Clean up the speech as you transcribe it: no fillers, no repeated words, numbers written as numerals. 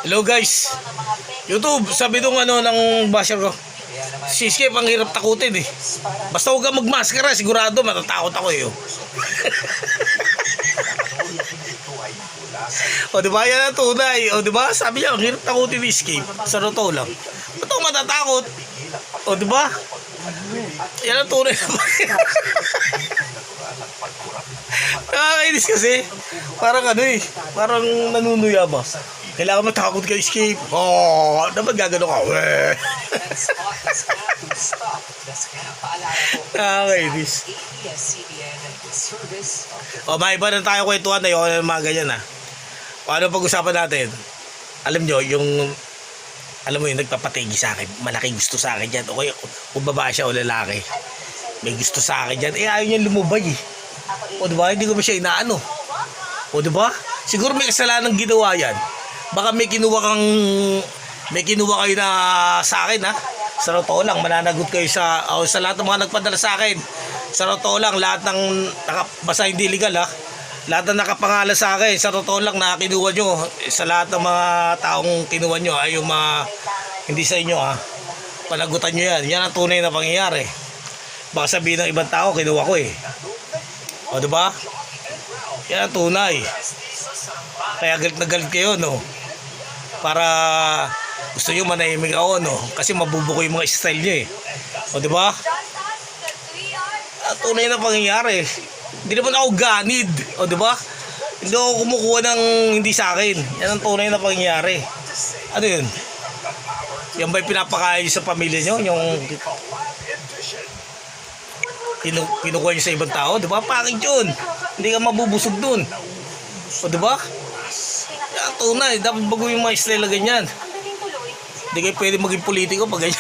Hello guys, YouTube, sabi nung ng basher ko, si Skip ang hirap takutin eh. Basta huwag kang magmaskara, sigurado matatakot ako eh. O diba, yan ang tunay. O diba, sabi niya, ang hirap takutin ni Skip. Sa totoo lang. Ba't ako matatakot? O diba? Yan ang tunay. Nakakainis kasi. Parang parang nanunuya ba? Kailangan matakot ka, Skip. Oh, dapat gagano ka. Nakakainis. O, may iba na tayo kwentuhan. Ayoko na mga ganyan ha. O, ano pag-usapan natin? Alam nyo, yung nagpapatigi sa akin. Malaking gusto sa akin dyan. Okay, kung babae siya o lalaki. May gusto sa akin dyan. Ayaw niya lumubay eh. O diba, hindi ko ba siya inaano? O diba? Siguro may kasalanan ginawa yan. Baka may kinuha kayo na sa akin ha. Sa totoo lang, mananagot kayo sa lahat ng mga nagpadala sa akin. Sa totoo lang, lahat ng basta hindi legal ha. Lahat ng nakapangalan sa akin, sa totoo lang na kinuha nyo. Sa lahat ng mga taong kinuha nyo ay yung mga hindi sa inyo ha. Panagutan nyo yan. Yan ang tunay na pangyayari. Baka sabihin ng ibang tao, kinuha ko eh. O diba? Yan ang tunay. Kaya galit na galit kayo no. Para gusto nyo manahimik ako no. Kasi mabubuko yung mga style nyo eh. O diba? Ang tunay na pangyayari. Hindi naman ako ganid. O diba? Hindi ako kumukuha ng hindi sa akin. Yan ang tunay na pangyayari. Ano yun? Yan ba'y pinapakain nyo sa pamilya nyo? Yung kinukuha nyo sa ibang tao? Diba? Pangit yun. Hindi ka mabubusog dun. O diba? Yan tunay. Dapat bago yung mga style na ganyan. Hindi kayo pwede maging politiko pag ganyan.